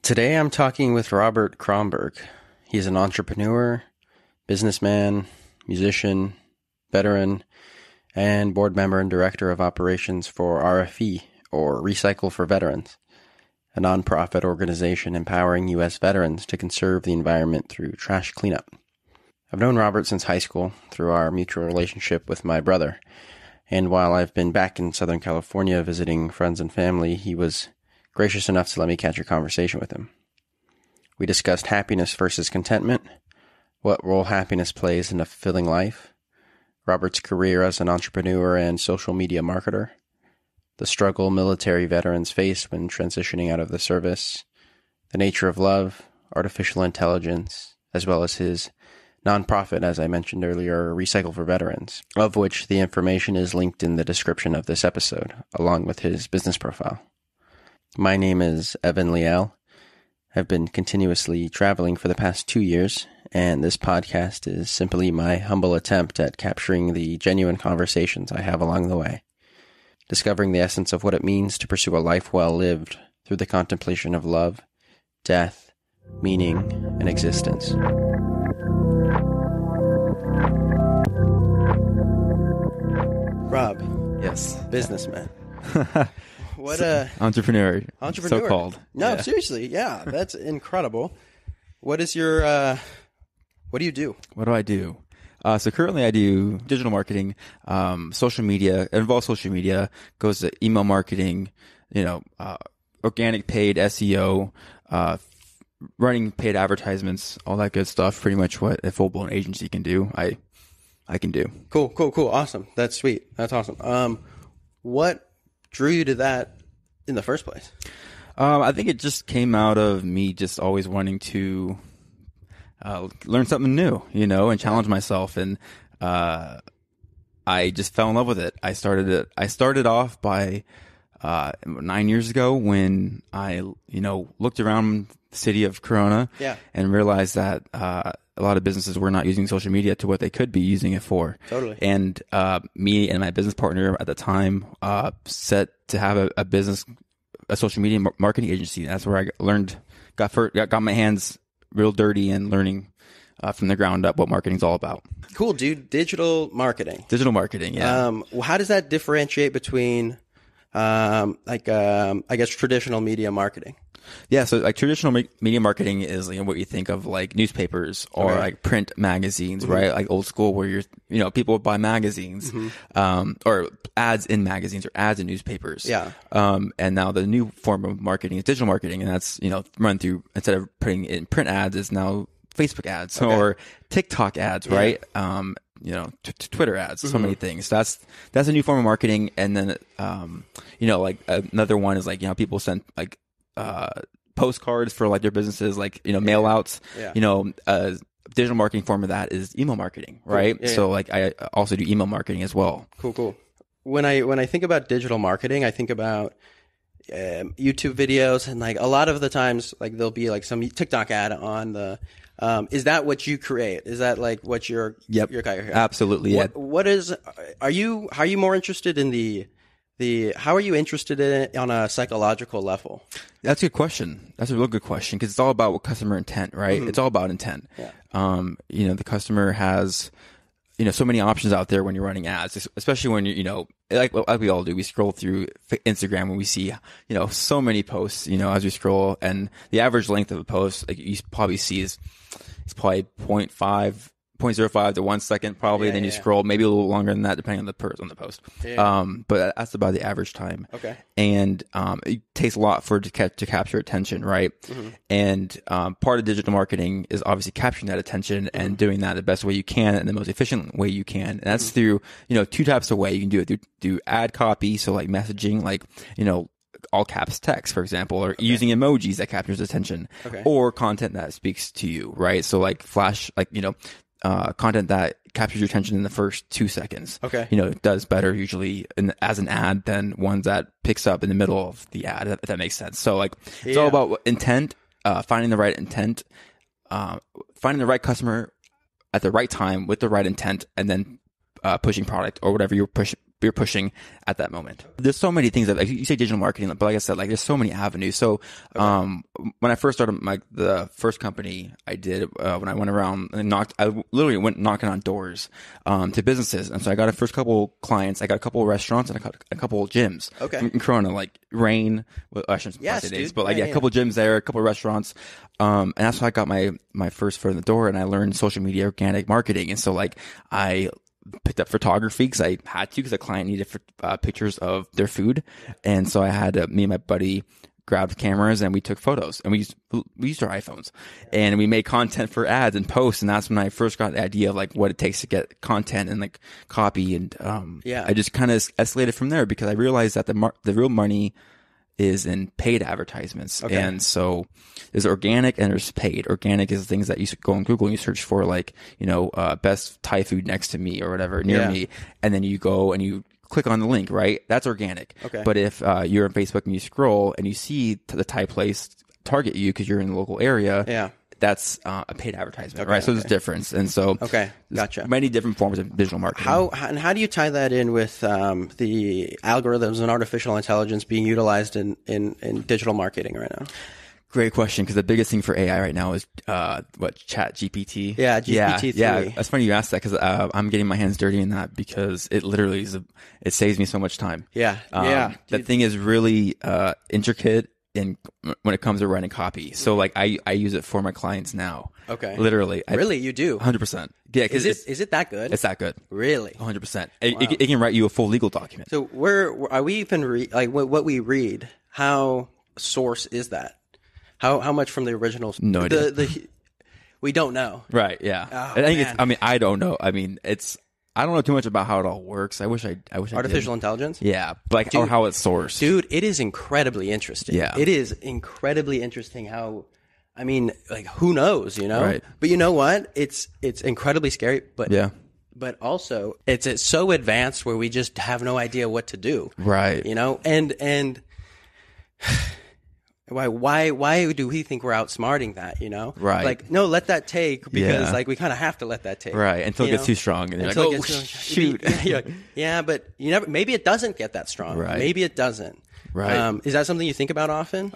Today I'm talking with Robert Kromberg. He's an entrepreneur, businessman, musician, veteran, and board member and director of operations for RFE, or Recycle for Veterans, a nonprofit organization empowering U.S. veterans to conserve the environment through trash cleanup. I've known Robert since high school through our mutual relationship with my brother, and while I've been back in Southern California visiting friends and family, he was gracious enough to let me catch a conversation with him. We discussed happiness versus contentment, what role happiness plays in a fulfilling life, Robert's career as an entrepreneur and social media marketer, the struggle military veterans face when transitioning out of the service, the nature of love, artificial intelligence, as well as his nonprofit, as I mentioned earlier, Recycle for Veterans, of which the information is linked in the description of this episode, along with his business profile. My name is Evan Liel. I've been continuously traveling for the past 2 years, and this podcast is simply my humble attempt at capturing the genuine conversations I have along the way, discovering the essence of what it means to pursue a life well lived through the contemplation of love, death, meaning, and existence. Rob. Yes. Businessman. What entrepreneur. So-called. No, yeah. Seriously. Yeah, that's incredible. What is your, what do you do? What do I do? So currently I do digital marketing, social media. It involves social media, goes to email marketing, organic paid SEO, running paid advertisements, all that good stuff. Pretty much what a full-blown agency can do, I can do. Cool. Awesome. That's sweet. That's awesome. What drew you to that in the first place? I think it just came out of me just always wanting to learn something new, and challenge myself. And I just fell in love with it. I started off by 9 years ago when I, looked around the city of Corona and realized that a lot of businesses were not using social media to what they could be using it for. Totally. And me and my business partner at the time set to have a social media marketing agency. That's where I learned, got my hands real dirty and learning from the ground up what marketing's all about. Cool, dude. Digital marketing. Yeah. How does that differentiate between, I guess, traditional media marketing? Yeah, so like traditional media marketing is what you think of like newspapers or like print magazines, mm-hmm. right? Like old school where people would buy magazines, mm-hmm. Or ads in magazines or ads in newspapers. Yeah. And now the new form of marketing is digital marketing, and that's, run through, instead of putting in print ads, is now Facebook ads or TikTok ads, right? Twitter ads, so many things. That's a new form of marketing. And then, like another one is like, people send like, postcards for like their businesses, like, mail outs, digital marketing form of that is email marketing, right? Cool. So like I also do email marketing as well. Cool. When I think about digital marketing, I think about YouTube videos, and like a lot of the times, like there'll be like some TikTok ad on the, is that what you create? Is that like what your guy here? Absolutely. Yeah. How are you more interested in how are you interested in it on a psychological level? That's a good question. That's a real good question, because it's all about customer intent, right? Mm-hmm. It's all about intent. Yeah. The customer has, so many options out there when you're running ads, especially when you, like we all do, we scroll through Instagram and we see, so many posts, as we scroll, and the average length of a post, like you probably see it's probably 0.05 to 1 second, probably. Then you scroll maybe a little longer than that, depending on the post. But that's about the average time. Okay. And it takes a lot to capture attention, right? Mm-hmm. And part of digital marketing is obviously capturing that attention mm-hmm. and doing that the best way you can and the most efficient way you can. And that's mm-hmm. through, two types of way. You can do it through ad copy, so like messaging, like, all caps text, for example, or using emojis that captures attention, or content that speaks to you, right? So like flash, like, content that captures your attention in the first 2 seconds. It does better usually as an ad than ones that picks up in the middle of the ad, if that makes sense. So like, it's all about intent, finding the right intent, finding the right customer at the right time with the right intent, and then pushing product or whatever you're we were pushing at that moment. There's so many things that, like you say digital marketing, but like I said, like there's so many avenues. So, when I first started the first company I did, when I went around and I literally went knocking on doors, to businesses. And so I got a first couple clients, I got a couple of restaurants and a couple of gyms. Okay. In Corona, like rain, well, I shouldn't say days, but like, a couple of gyms there, a couple of restaurants. And that's how I got my first foot in the door, and I learned social media organic marketing. And so like I picked up photography because I had to, because a client needed pictures of their food. And so I had me and my buddy grabbed cameras and we took photos, and we used our iPhones, and we made content for ads and posts. And that's when I first got the idea of like what it takes to get content and like copy. And, I just kind of escalated from there, because I realized that the real money is in paid advertisements. Okay. And so there's organic and there's paid. Organic is things that you go on Google and you search for, like, best Thai food next to me or whatever, near me. And then you go and you click on the link, right? That's organic. Okay. But if you're on Facebook and you scroll and you see the Thai place target you because you're in the local area, that's a paid advertisement, right? So there's a difference. And so gotcha. Many different forms of digital marketing. How do you tie that in with the algorithms and artificial intelligence being utilized in digital marketing right now? Great question, because the biggest thing for AI right now is Chat GPT. Yeah, GPT-3. Yeah, that's funny you asked that, because I'm getting my hands dirty in that, because it literally it saves me so much time. Yeah, That thing is really intricate when it comes to writing copy. So like I use it for my clients now. Okay. Literally. Really? You do? 100%. Yeah. Is it that good? It's that good. Really? 100%. Wow. It can write you a full legal document. So are we even what we read, how source is that? How much from the original? No idea. We don't know. Right. Yeah. Oh, I don't know. I mean, I don't know too much about how it all works. I wish I artificial intelligence? Yeah. Like, or how it's sourced. Dude, it is incredibly interesting. Yeah. It is incredibly interesting how, I mean, like, who knows, Right. But you know what? It's incredibly scary, but but also it's so advanced where we just have no idea what to do. Right. And why do we think we're outsmarting that, Right. Like, no, let that take, because like we kind of have to let that take. Right. Until it gets too strong. And you're like, shoot. Yeah, but maybe it doesn't get that strong. Right. Maybe it doesn't. Right. Is that something you think about often?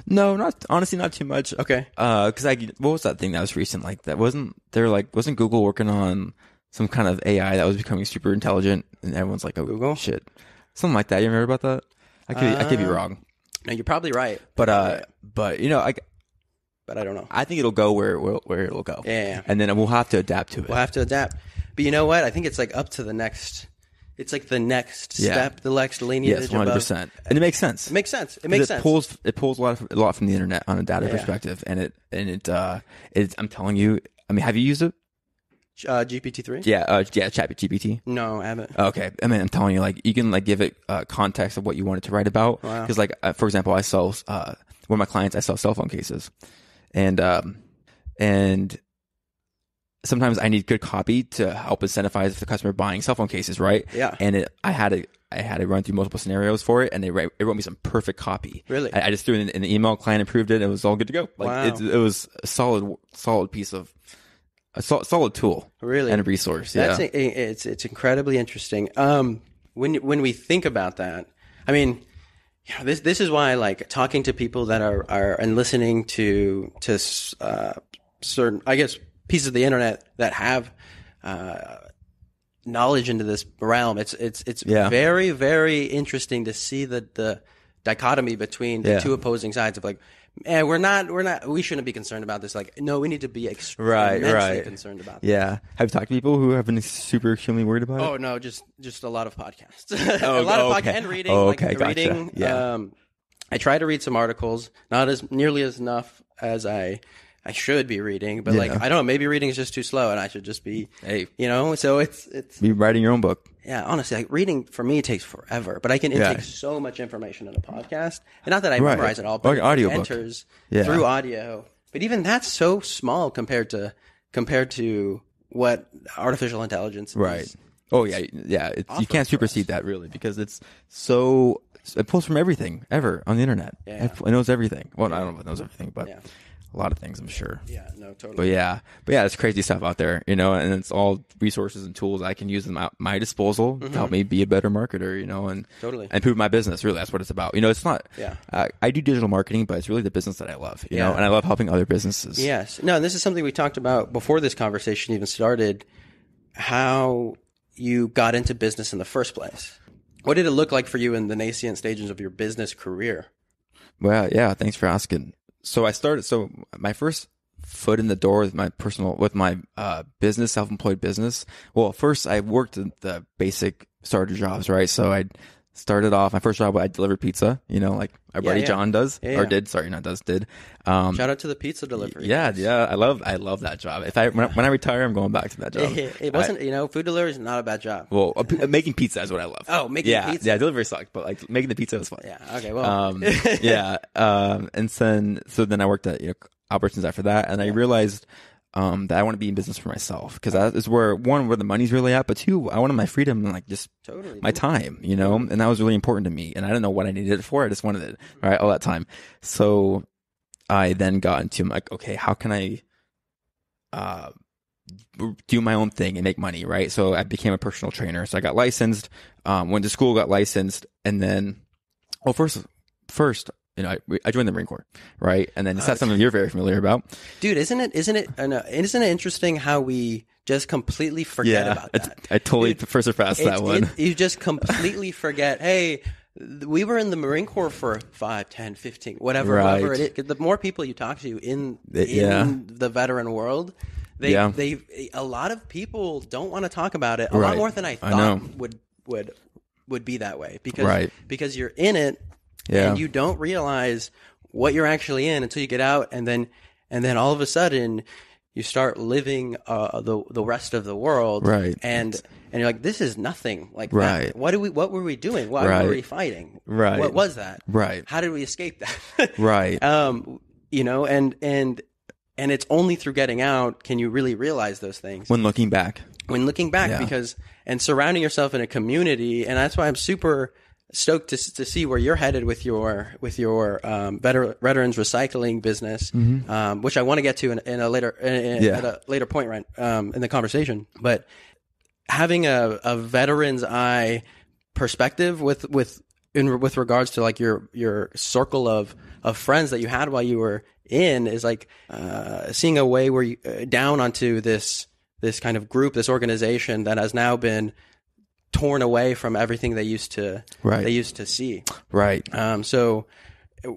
No, honestly, not too much. Okay. Cause what was that thing that was recent? Like wasn't Google working on some kind of AI that was becoming super intelligent, and everyone's like, oh, Google? Shit. Something like that. You ever heard about that? I could be wrong. No, you're probably right. But I don't know. I think it'll go where it'll go. Yeah. And then we'll have to adapt to it. We'll have to adapt. But you know what? I think it's like up to the next. It's like the next step, the next lineage. Yes, 100%. And it makes sense. It makes sense. It pulls a lot from the internet on a data perspective, and I'm telling you. I mean, have you used it? GPT-3? Yeah, Chat GPT. No, I haven't. Okay. I mean, I'm telling you, like, you can like give it context of what you want it to write about. Wow. Because like, for example, I sell one of my clients, I sell cell phone cases, and sometimes I need good copy to help incentivize the customer buying cell phone cases, right? Yeah. And I had to run through multiple scenarios for it, and it wrote me some perfect copy. Really? I just threw it in the email, client approved it, and it was all good to go. Like, wow. It was a solid piece of. A solid tool, really, and a resource. Yeah, it's incredibly interesting. When we think about that, I mean, this is why, like, talking to people that are and listening to certain, I guess, pieces of the internet that have knowledge into this realm. It's very, very interesting to see the dichotomy between the two opposing sides of, like, we shouldn't be concerned about this. Like, no, we need to be immensely concerned about this. Yeah. Have you talked to people who have been extremely worried about it? Oh, no, just a lot of podcasts. A lot of podcasts and reading. Gotcha. Reading. Yeah. I try to read some articles, not as nearly as enough as I should be reading, but like, I don't know, maybe reading is just too slow and I should just be, so it's be writing your own book. Yeah, honestly, like, reading for me takes forever, but I can intake so much information in a podcast. And not that I memorize it all, but like it enters through audio. But even that's so small compared to what artificial intelligence is. Oh yeah. You can't supersede that, really, because it pulls from everything ever on the internet. Yeah. It knows everything. Well, I don't know if it knows everything, but a lot of things, I'm sure. Yeah, no, totally. But yeah, it's crazy stuff out there, you know, and it's all resources and tools I can use at my disposal to help me be a better marketer, you know, and Totally. improve my business. Really, that's what it's about. You know, it's not. Yeah. I do digital marketing, but it's really the business that I love, you know, and I love helping other businesses. Yes. No, and this is something we talked about before this conversation even started. How you got into business in the first place. What did it look like for you in the nascent stages of your business career? Well, yeah, thanks for asking. So my first foot in the door with my business, self-employed business. Well, first I worked at the basic starter jobs, right? So I started off, my first job, I delivered pizza, you know, like our buddy John does, did. Shout out to the pizza delivery. Yeah. I love that job. When I retire, I'm going back to that job. It wasn't, food delivery is not a bad job. Well, making pizza is what I love. Oh, making pizza. Yeah, delivery sucked, but like making the pizza was fun. Yeah. Okay. Well. And then I worked at Albertsons after that, and I realized that I want to be in business for myself, because that is where the money's really at, but two, I wanted my freedom and like just my time, you know, and that was really important to me. And I didn't know what I needed it for. I just wanted it, right, all that time. So I then got into like, okay, how can I do my own thing and make money, right? So I became a personal trainer. So I got licensed, went to school, got licensed, and then, first, you know, I joined the Marine Corps, right? And then that's something you're very familiar about, dude. Isn't it interesting how we just completely forget about that? I totally surpassed that one. You just completely forget. Hey, we were in the Marine Corps for 5, 10, 15, whatever it is. The more people you talk to in the veteran world, a lot of people don't want to talk about it. A lot more than I thought would be that way, because you're in it. Yeah. And you don't realize what you're actually in until you get out, and then all of a sudden you start living the rest of the world, right? And you're like, this is nothing like right. that. What were we doing? Why were we fighting? Right. What was that? Right. How did we escape that? Right. You know, and it's only through getting out can you really realize those things. When looking back, because surrounding yourself in a community, and that's why I'm super stoked to see where you're headed with your veterans recycling business, which I want to get to in a later at a later point, right, in the conversation. But having a veteran's eye perspective with regards to like your circle of friends that you had while you were in is like seeing a way where you down onto this kind of group, this organization that has now been torn away from everything they used to see. Right. So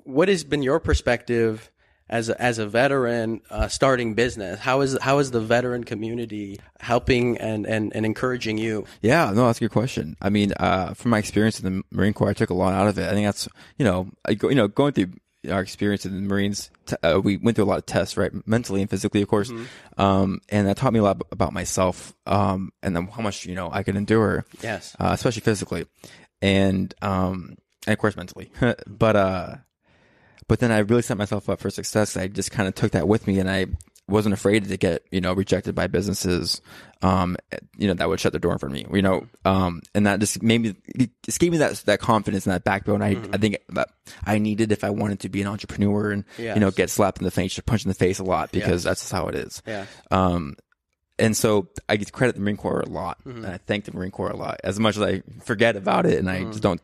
what has been your perspective as a veteran starting business? How is the veteran community helping and encouraging you? Yeah, no, that's a good question. I mean, from my experience in the Marine Corps, I took a lot out of it. I think that's, going through our experience in the Marines, we went through a lot of tests, right? Mentally and physically, of course. And that taught me a lot about myself, and then how much, I could endure. Yes. Especially physically. And of course mentally. But then I really set myself up for success. I just kind of took that with me, and I wasn't afraid to get, rejected by businesses, that would shut the door in front of me, and that just gave me that confidence and that backbone. I think that I needed if I wanted to be an entrepreneur and, get slapped in the face, punched in the face a lot, because that's just how it is. Yeah. And so I get to credit the Marine Corps a lot, and I thank the Marine Corps a lot. As much as I forget about it and I just don't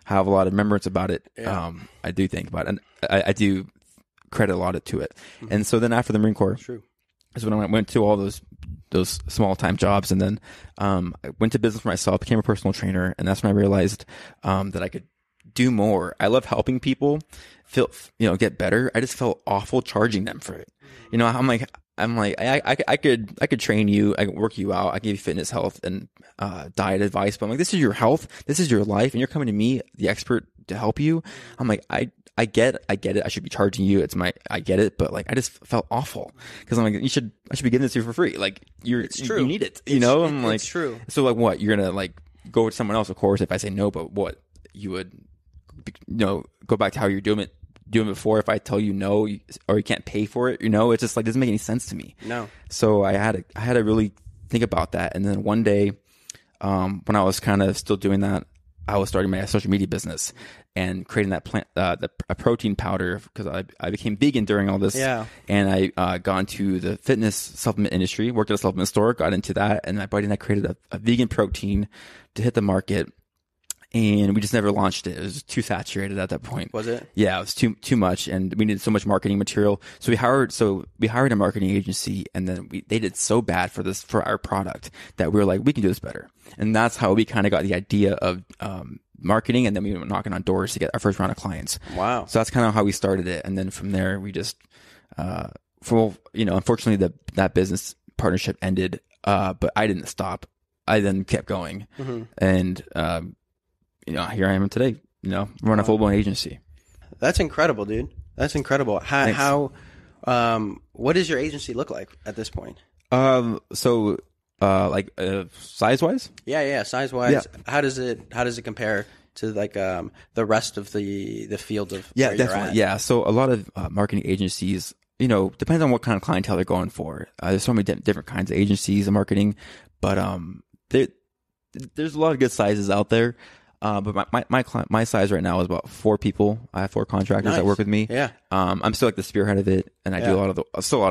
have a lot of remembrance about it, I do think about it, and I do credit a lot to it. And so then after the Marine Corps, is when I went to all those small time jobs, and then I went to business for myself, became a personal trainer, and that's when I realized that I could do more. I love helping people get better. I just felt awful charging them for it. I'm like, I could train you, I could work you out, I can give you fitness, health, and diet advice, but I'm like, this is your health, this is your life, and you're coming to me, the expert, to help you. I'm like, I get it. I should be charging you. I get it, but like, I just felt awful, because I'm like, I should be giving this to you for free. Like, it's true. You need it. I'm like, it's true. So like, what, you're gonna like go with someone else? Of course, if I say no, but what, you would, go back to how you're doing it before. If I tell you no, or you can't pay for it, it's just like, doesn't make any sense to me. No. So I had to really think about that. And then one day, when I was kind of still doing that, I was starting my social media business and creating that a protein powder because I became vegan during all this. Yeah. And I got into the fitness supplement industry, worked at a supplement store, got into that. And my buddy and I created a vegan protein to hit the market. And we just never launched it. It was too saturated at that point. Was it? Yeah, it was too much, and we needed so much marketing material. So we hired a marketing agency, and then they did so bad for our product that we were like, we can do this better. And that's how we kind of got the idea of marketing, and then we went knocking on doors to get our first round of clients. Wow. So that's kind of how we started it, and then from there we just, unfortunately that business partnership ended, but I didn't stop. I then kept going, and here I am today, run a full-blown agency. That's incredible, dude. That's incredible. How what does your agency look like at this point? Size-wise? Yeah. Size-wise, Yeah. how does it compare to like the rest of the field of Yeah, where definitely. you're at? Yeah. So a lot of marketing agencies, depends on what kind of clientele they're going for. There's so many different kinds of agencies and marketing, but there's a lot of good sizes out there. But my size right now is about 4 people. I have 4 contractors that work with me. Yeah. I'm still like the spearhead of it, and I do a lot of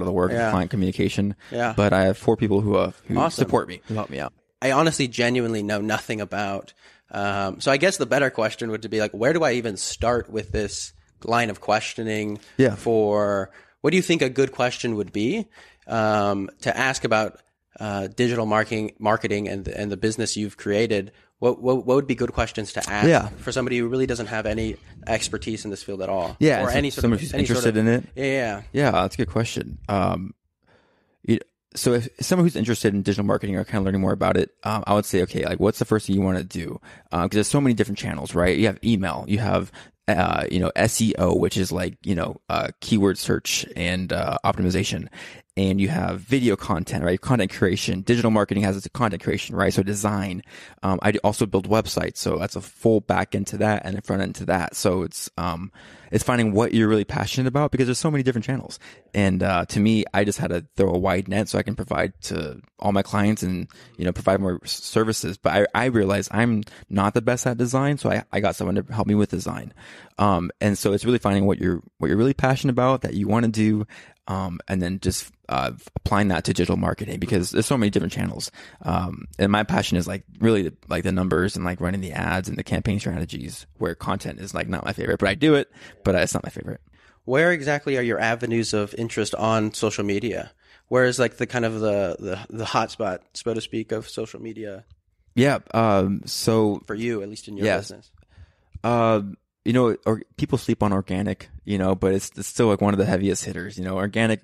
the work, client communication. Yeah. But I have 4 people who Awesome. support me, who help me out. I honestly, genuinely know nothing about. So I guess the better question would be like, where do I even start with this line of questioning? Yeah. For what do you think a good question would be to ask about digital marketing and the business you've created? What would be good questions to ask for somebody who really doesn't have any expertise in this field at all? Yeah, or any sort somebody who's interested in it. Yeah. Yeah, that's a good question. So if someone who's interested in digital marketing or kind of learning more about it, I would say, okay, like what's the first thing you want to do? Because there's so many different channels, right? You have email, you have SEO, which is like, keyword search and optimization. And you have video content, right? Content creation. Digital marketing has its content creation, right? So design. I also build websites. So that's a full back end to that and a front end to that. So it's finding what you're really passionate about because there's so many different channels. And to me, I just had to throw a wide net so I can provide to all my clients and, provide more services. But I realized I'm not the best at design. So I got someone to help me with design. And so it's really finding what you're really passionate about that you want to do. And then just applying that to digital marketing because there's so many different channels. And my passion is like really like the numbers and like running the ads and the campaign strategies where content is like not my favorite, but I do it, but it's not my favorite. Where exactly are your avenues of interest on social media? Where is like the kind of the hotspot, so to speak, of social media? Yeah. So for you, at least in your business. Or people sleep on organic, but it's still like one of the heaviest hitters, organic,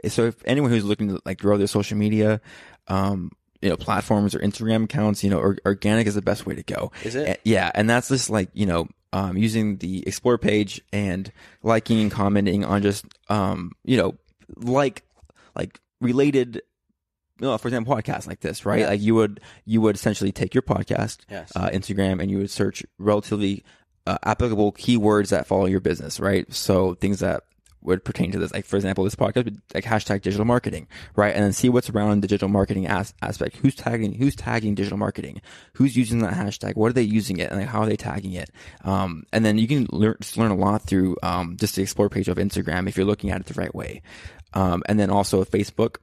so if anyone who's looking to like grow their social media, platforms or Instagram accounts, organic is the best way to go. Is it? Yeah. And that's just like, using the explore page and liking and commenting on just, like related, for example, podcasts like this, right? Yeah. Like you would essentially take your podcast, Instagram, and you would search relatively applicable keywords that follow your business, right? So things that would pertain to this, like for example, this podcast would like hashtag digital marketing, right? And then see what's around digital marketing aspect. Who's tagging digital marketing? Who's using that hashtag? What are they using it? And like, how are they tagging it? And then you can learn a lot through just the explore page of Instagram if you're looking at it the right way. And then also Facebook,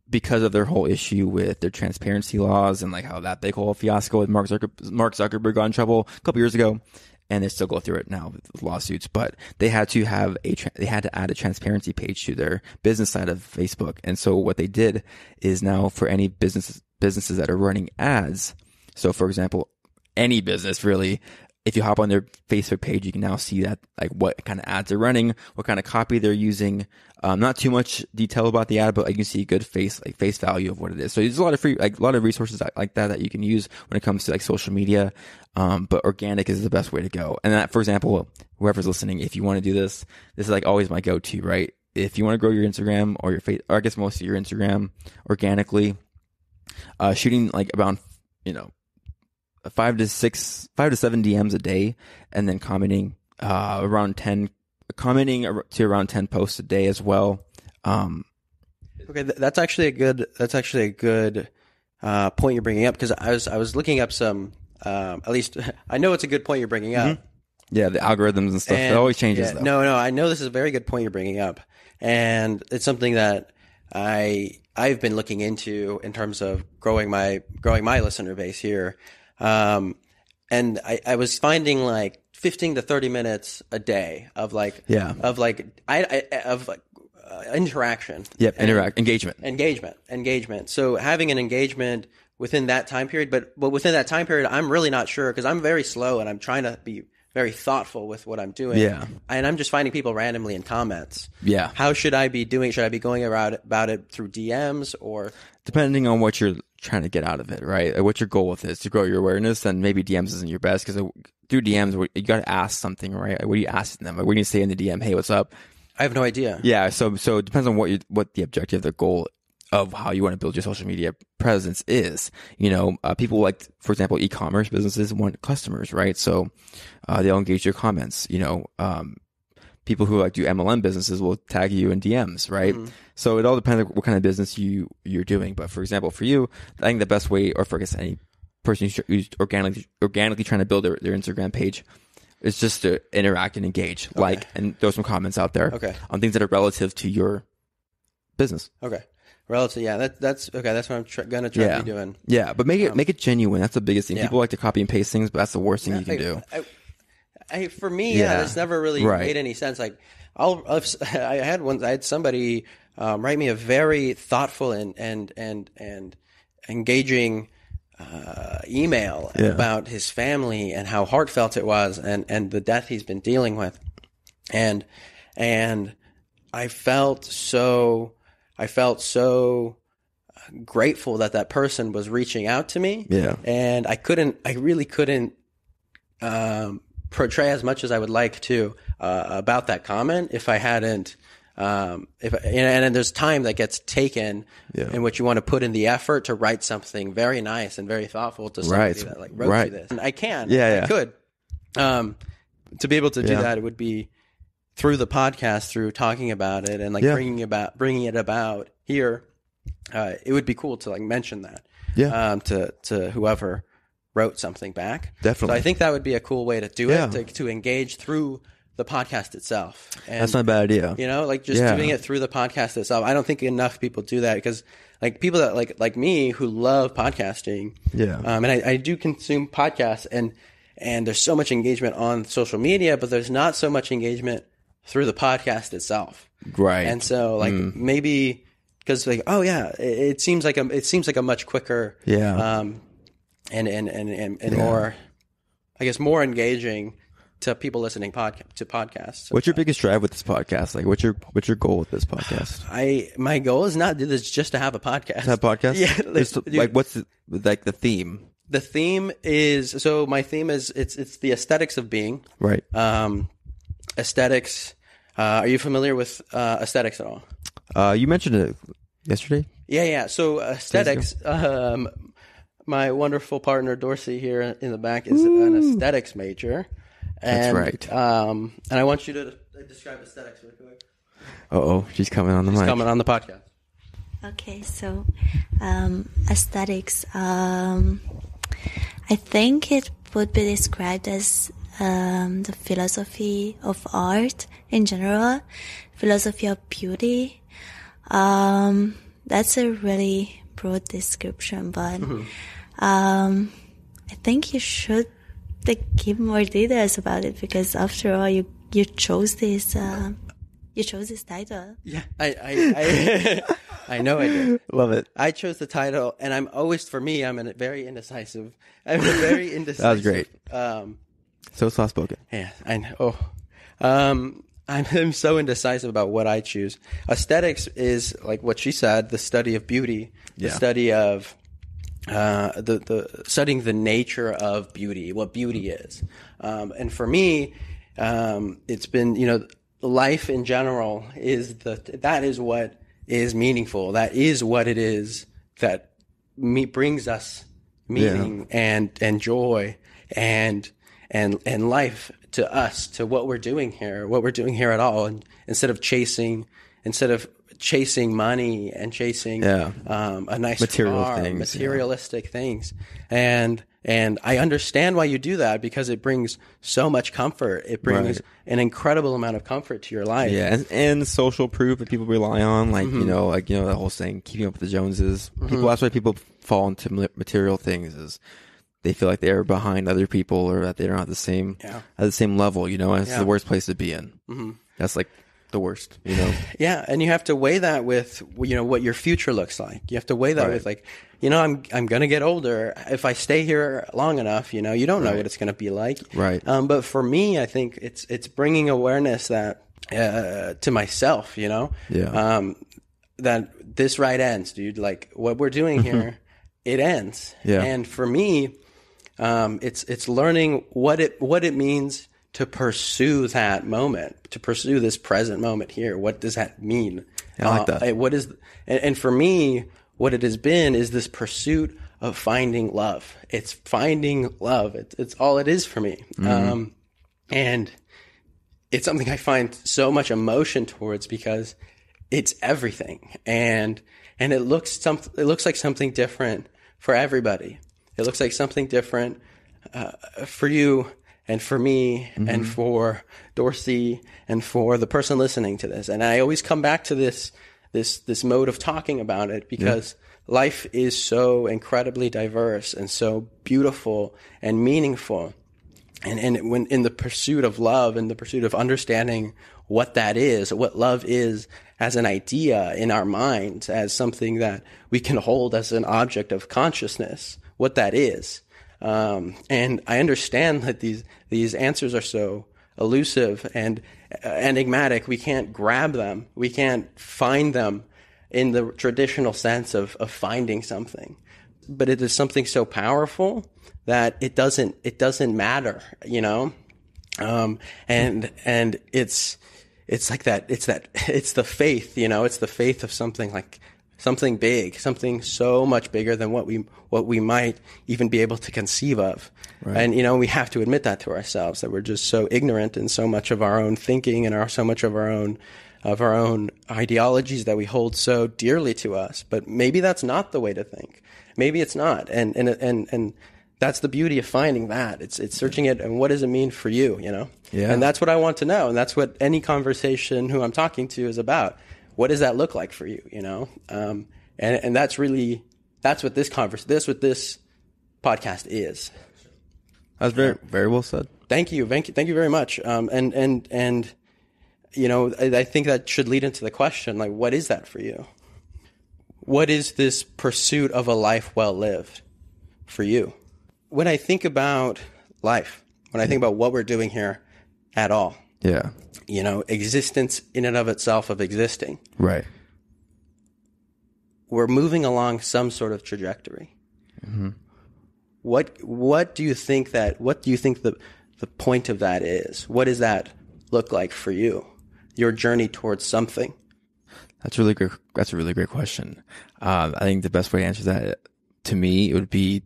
because of their whole issue with their transparency laws and like how that big whole fiasco with Mark Zuckerberg got in trouble a couple years ago. And they still go through it now with lawsuits, but they had to have they had to add a transparency page to their business side of Facebook. And so what they did is now for any businesses that are running ads. So for example, any business really, if you hop on their Facebook page, you can now see that like what kind of ads they're running, what kind of copy they're using. Not too much detail about the ad, but you can see a good face value of what it is. So there's a lot of resources like that you can use when it comes to like social media. But organic is the best way to go. And that, for example, whoever's listening, if you want to do this is like always my go-to, right? If you want to grow your Instagram or or I guess most of your Instagram organically, shooting like about, 5 to 7 DMs a day, and then commenting to around 10 posts a day as well. Okay, that's actually a good point you're bringing up, because I was looking up some At least I know it's a good point you're bringing up. Yeah, the algorithms and stuff. It always changes, though. No, I know this is a very good point you're bringing up. And it's something that I've been looking into in terms of growing my listener base here. And I was finding like 15 to 30 minutes a day of interaction. Yep, Engagement. So having an engagement within that time period, but within that time period, I'm really not sure because I'm very slow and I'm trying to be very thoughtful with what I'm doing. Yeah. And I'm just finding people randomly in comments. Yeah. How should I be doing? Should I be going about it through DMs or? Depending on what you're trying to get out of it, right? Like what your goal with it is to grow your awareness, then maybe DMs isn't your best because through DMs, you got to ask something, right? Like, what are you asking them? Like, what do you say in the DM? Hey, what's up? I have no idea. Yeah. So it depends on what the objective, the goal of how you want to build your social media presence is. People like, for example, e-commerce businesses want customers, right? So they'll engage your comments. People who do MLM businesses will tag you in DMs, right? So it all depends on what kind of business you're doing. But for example, for you, I think the best way, or for any person who's organically trying to build their Instagram page, is just to interact and engage, and throw some comments out there on things that are relative to your business. Okay. Relative, yeah, that's okay. That's what I'm gonna try to be doing. Yeah, but make it genuine. That's the biggest thing. People like to copy and paste things, but that's the worst thing you can do. For me, it's never really made any sense. Like, I had somebody write me a very thoughtful and engaging email about his family and how heartfelt it was, and the death he's been dealing with, and I felt so grateful that person was reaching out to me. Yeah. And I really couldn't portray as much as I would like to about that comment if I hadn't and there's time that gets taken in which you want to put in the effort to write something very nice and very thoughtful to somebody that wrote you this. And I could. To be able to do that, it would be through the podcast, through talking about it and bringing it about here. It would be cool to mention that to whoever wrote something back. Definitely. So I think that would be a cool way to do it, to engage through the podcast itself. And, that's not a bad idea. Doing it through the podcast itself. I don't think enough people do that because people that like me who love podcasting. Yeah. And I do consume podcasts and there's so much engagement on social media, but there's not so much engagement through the podcast itself. Right. And so maybe because it seems like a much quicker and more, I guess, more engaging to people listening to podcasts. So, what's your biggest drive with this podcast? What's your goal with this podcast? My goal is not to do this just to have a podcast. To have a podcast? Yeah. What's the theme? The theme is, my theme is it's the aesthetics of being. Right. Aesthetics. Are you familiar with aesthetics at all? You mentioned it yesterday. Yeah. So aesthetics. My wonderful partner Dorsey here in the back is an aesthetics major. And, that's right. And I want you to describe aesthetics real quick. She's coming on the mic. She's coming on the podcast. Okay, so aesthetics. I think it would be described as the philosophy of art in general, philosophy of beauty. That's a really broad description, but I think you should give more details about it because after all, you chose this title. Yeah, I know I did. Love it. I chose the title, and I'm very indecisive. That was great. So soft-spoken. Yeah, I know. I'm so indecisive about what I choose. Aesthetics is, like what she said, the study of beauty, the study of studying the nature of beauty, what beauty is. And for me, it's been, life in general that is what is meaningful. That is what it is that brings us meaning and joy and life to us, to what we're doing here at all. And instead of chasing money and chasing a nice materialistic things. And And I understand why you do that, because it brings so much comfort. It brings an incredible amount of comfort to your life. Yeah, and social proof that people rely on, like the whole saying, keeping up with the Joneses. People, that's why people fall into material things, is they feel like they're behind other people, or that they're not at the same level. And it's the worst place to be in. That's like the worst. Yeah, and you have to weigh that with what your future looks like. You have to weigh that with like, I'm gonna get older. If I stay here long enough, you don't know what it's gonna be like. Right. But for me, I think it's bringing awareness that to myself. That this ride ends, dude. Like what we're doing here, it ends. Yeah. And for me, it's learning what it means to pursue that moment, to pursue this present moment here. What does that mean? I like that. And for me, what it has been is this pursuit of finding love. It's finding love. It's all it is for me. And it's something I find so much emotion towards, because it's everything. And it looks like something different for everybody. It looks like something different for you, and for me, and for Dorsey, and for the person listening to this. And I always come back to this mode of talking about it, because life is so incredibly diverse and so beautiful and meaningful. And when in the pursuit of love, and the pursuit of understanding what that is, what love is as an idea in our minds, as something that we can hold as an object of consciousness, what that is. And I understand that these answers are so elusive and enigmatic. We can't grab them. We can't find them in the traditional sense of finding something. But it is something so powerful that it doesn't matter, and it's like that. It's the faith, it's the faith of something big, something so much bigger than what we might even be able to conceive of. Right. And, we have to admit that to ourselves, that we're just so ignorant in so much of our own thinking and so much of our own ideologies that we hold so dearly to us. But maybe that's not the way to think. Maybe it's not. And that's the beauty of finding that. It's searching it, and what does it mean for you, Yeah. And that's what I want to know. And that's what any conversation who I'm talking to is about. What does that look like for you, And that's what this podcast is. That's very, very well said. Thank you very much. And I think that should lead into the question, like, what is that for you? What is this pursuit of a life well lived for you? When I think about life, when I think about what we're doing here at all, existence in and of itself, of existing, right? We're moving along some sort of trajectory. What do you think the point of that is? What does that look like for you? Your journey towards something. That's a really great question. I think the best way to answer that, to me, it would be,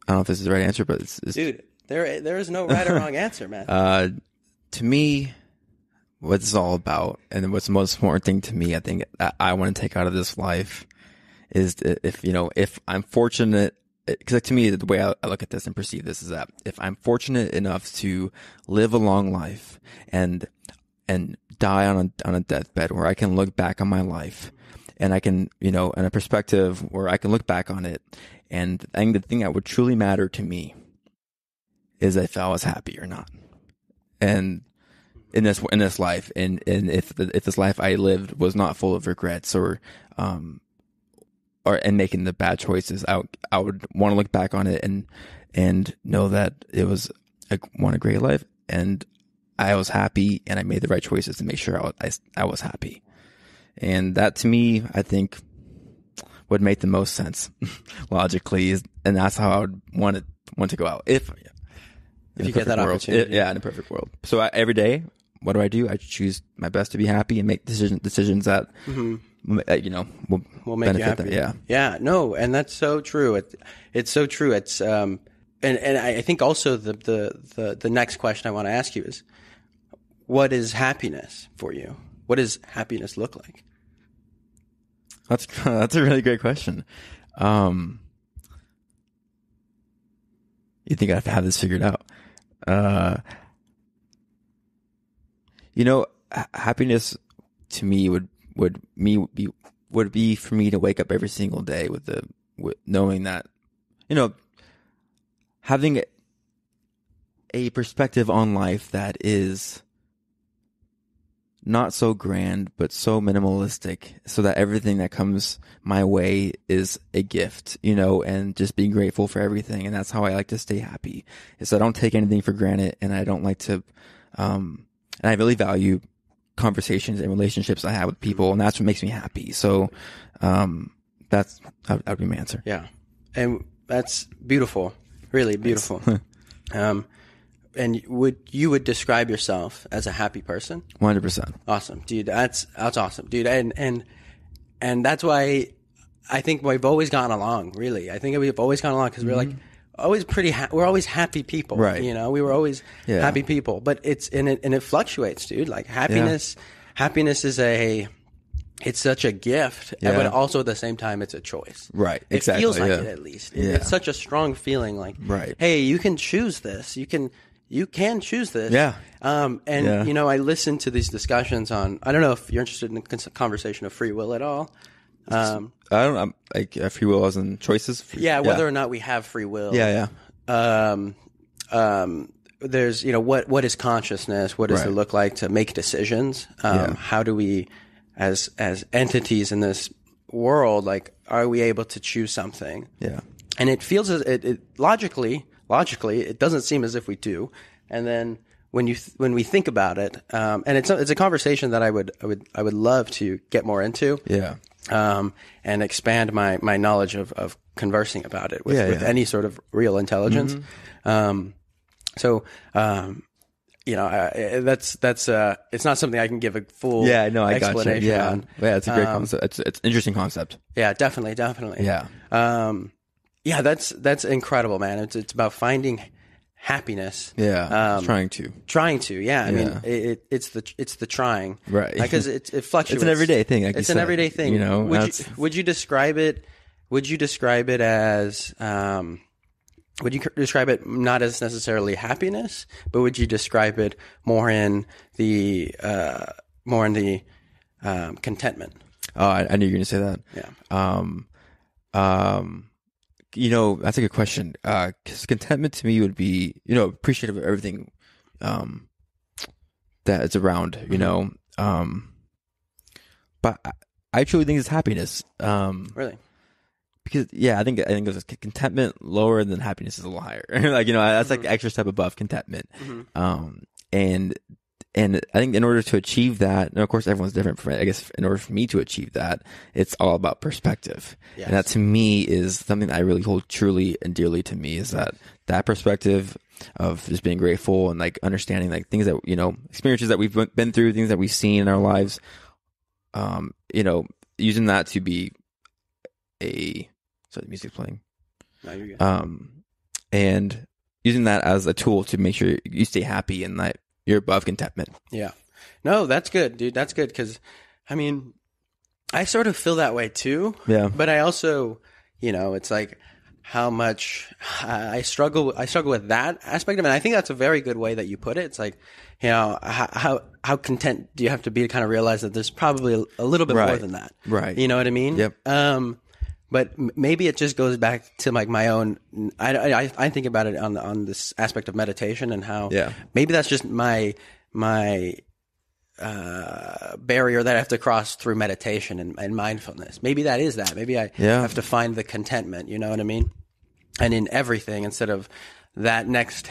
I don't know if this is the right answer, but it's dude, there is no right or wrong answer, man. To me, what it's all about, and what's the most important thing to me, I think, that I want to take out of this life, is if I'm fortunate, because to me, the way I look at this and perceive this is that if I'm fortunate enough to live a long life and die on a deathbed where I can look back on my life, and I can, in a perspective where I can look back on it, and I think the thing that would truly matter to me is if I was happy or not. And in this life, and if this life I lived was not full of regrets or making the bad choices, I would want to look back on it and know that it was a great life, and I was happy, and I made the right choices to make sure I was happy. And that, to me, I think would make the most sense logically, and that's how I would want to go out if you get that opportunity. In a perfect world. So every day, what do? I choose my best to be happy and make decisions that will make you happy. Yeah. No, and that's so true. It's so true. It's and I think also the next question I want to ask you is, what is happiness for you? What does happiness look like? That's a really great question. You think I have to have this figured out? Happiness to me would be for me to wake up every single day with knowing that, having a perspective on life that is not so grand, but so minimalistic, so that everything that comes my way is a gift, and just being grateful for everything. And that's how I like to stay happy, is I don't take anything for granted, and I don't like to, and I really value conversations and relationships I have with people, and that's what makes me happy. So, that would be my answer. Yeah. And that's beautiful. Really beautiful. And you would describe yourself as a happy person? 100%. Awesome, dude. That's awesome, dude. And that's why I think we've always gotten along. Really, I think we've always gotten along because we're like always we're always happy people, right? We were always happy people. But it fluctuates, dude. Like happiness is it's such a gift, but also at the same time, it's a choice. Right. It Exactly. feels like it, at least. It's such a strong feeling. Like, hey, you can choose this. You can choose this. Yeah. I listen to these discussions on, I don't know if you're interested in the conversation of free will at all. I don't know, like free will as in choices. Whether or not we have free will. Yeah. There's, what is consciousness? What does it look like to make decisions? How do we, as entities in this world, like, are we able to choose something? Yeah. And it feels as it logically, it doesn't seem as if we do. And then when we think about it, and it's a conversation that I would love to get more into. Yeah. And expand my knowledge of conversing about it with any sort of real intelligence. That's it's not something I can give a full explanation on. Yeah, it's a great concept. It's an interesting concept. Yeah, definitely. Yeah. That's incredible, man. It's about finding happiness. Yeah. Trying to. Yeah. I mean, it's the trying. Right. Because it fluctuates. It's an everyday thing. Like it's an everyday thing. Would you describe it as, would you describe it not as necessarily happiness, but would you describe it more in the contentment? Oh, I knew you were going to say that. Yeah. That's a good question. 'Cause contentment to me would be, appreciative of everything, that is around, but I truly think it's happiness. Really? Because I think it was contentment lower than happiness is a little higher. That's like the extra step above contentment. And I think in order to achieve that, and of course everyone's different from it, I guess in order for me to achieve that, it's all about perspective. Yes. And that to me is something that I really hold truly and dearly to me, is that perspective of just being grateful and like understanding like things that, experiences that we've been through, things that we've seen in our lives, using that to be so the music's playing. No, you're good. And using that as a tool to make sure you stay happy and that you're above contentment. Yeah. No, that's good, dude. That's good. 'Cause I mean, I sort of feel that way too. Yeah. But I also, it's like how much I struggle with that aspect of it. And I think that's a very good way that you put it. It's like, how content do you have to be to kind of realize that there's probably a little bit more than that. Right. You know what I mean? Yep. But maybe it just goes back to like my own. I think about it on this aspect of meditation and how maybe that's just my barrier that I have to cross through meditation and mindfulness. Maybe that is that. Maybe I have to find the contentment. You know what I mean? And in everything, instead of that next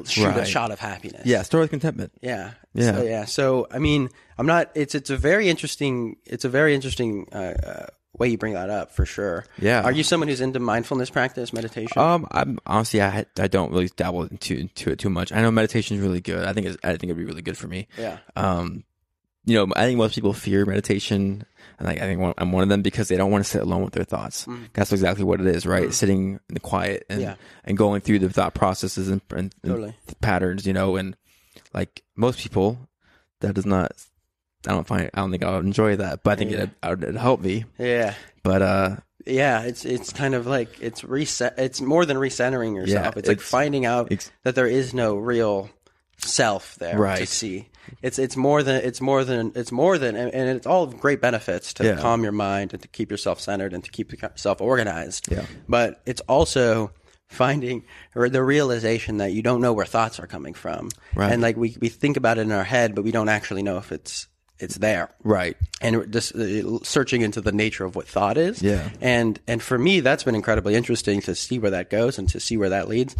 shot of happiness. Yeah, start with contentment. Yeah. Yeah. So I mean, I'm not. It's a very interesting. Way you bring that up, for sure. Yeah. Are you someone who's into mindfulness practice, meditation? I'm honestly, I don't really dabble into it too much. I know meditation is really good. I think it'd be really good for me. Yeah. I think most people fear meditation, and I think I'm one of them, because they don't want to sit alone with their thoughts. That's exactly what it is, right? Sitting in the quiet and going through the thought processes and totally. patterns, and like most people, that does not. I don't think I'll enjoy that, but I think it'd help me. Yeah. But Yeah, it's kind of like it's reset. It's more than recentering yourself. Yeah, it's like finding out that there is no real self there to see. It's more than, and it's all great benefits to calm your mind and to keep yourself centered and to keep yourself organized. Yeah. But it's also finding the realization that you don't know where thoughts are coming from. Right. And like we think about it in our head, but we don't actually know if it's there. Right. And we're just searching into the nature of what thought is. Yeah. And for me, that's been incredibly interesting to see where that goes and to see where that leads.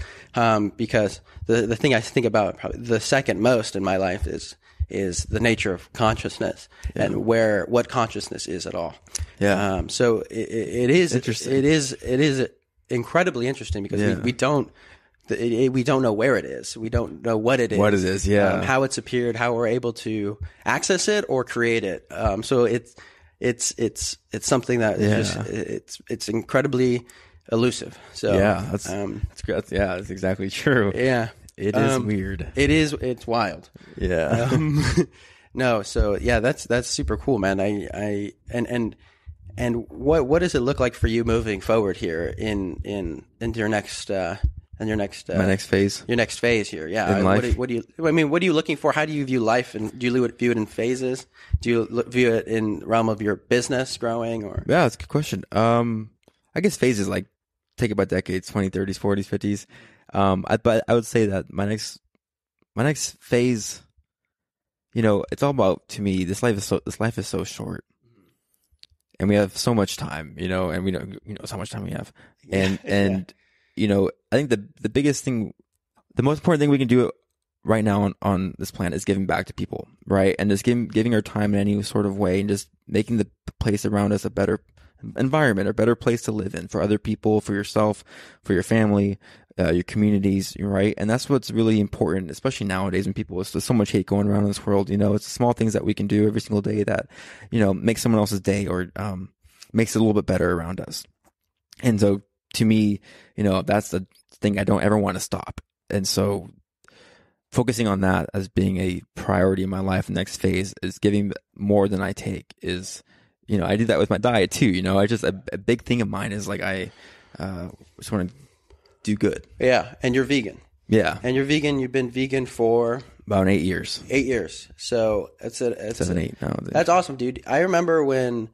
Because the thing I think about probably the second most in my life is the nature of consciousness and what consciousness is at all. Yeah. So it is interesting. It is incredibly interesting because we don't know where it is. We don't know what it is. What it is, how it's appeared, how we're able to access it or create it. So it's something that is just it's incredibly elusive. So that's great. Yeah, that's exactly true. Yeah, it is weird. It's wild. Yeah. No, so yeah, that's super cool, man. And what does it look like for you moving forward here into your next my next phase? Your next phase here, yeah. In life? What are you looking for? How do you view life? And do you view it in phases? Do you view it in realm of your business growing? Or yeah, that's a good question. I guess phases, like take it by decades, 20s, 30s, 40s, 50s. But I would say that my next phase, it's all about, to me, this life is so short. And we have so much time, and we know, how much time we have. And I think the biggest thing, the most important thing we can do right now on this planet is giving back to people, right? And just giving our time in any sort of way and just making the place around us a better environment, a better place to live in for other people, for yourself, for your family, your communities, right? And that's what's really important, especially nowadays when there's so much hate going around in this world. It's the small things that we can do every single day that, make someone else's day or makes it a little bit better around us. And so to me, that's the thing I don't ever want to stop. And so focusing on that as being a priority in my life, next phase is giving more than I take is, I do that with my diet too. I just, a big thing of mine is like, I just want to do good. Yeah. And you're vegan. Yeah. And you're vegan. You've been vegan for about 8 years. 8 years. So it's 7, 8 now. That's awesome, dude. I remember when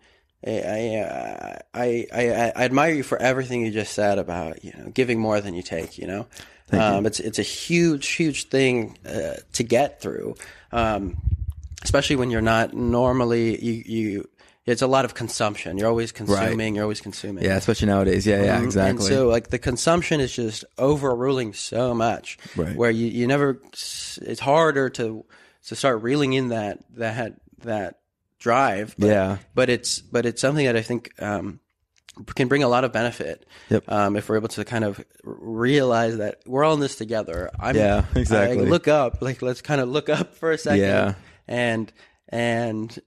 I admire you for everything you just said about, giving more than you take, Thank you. It's a huge thing to get through. Especially when you're not normally it's a lot of consumption. You're always consuming. Right. You're always consuming. Yeah, especially nowadays. Yeah, exactly. And so, like, the consumption is just overruling so much. Right. Where you never. It's harder to start reeling in that drive. But it's something that I think can bring a lot of benefit. Yep. If we're able to kind of realize that we're all in this together. Exactly. Look up. Like, let's kind of look up for a second. Yeah. And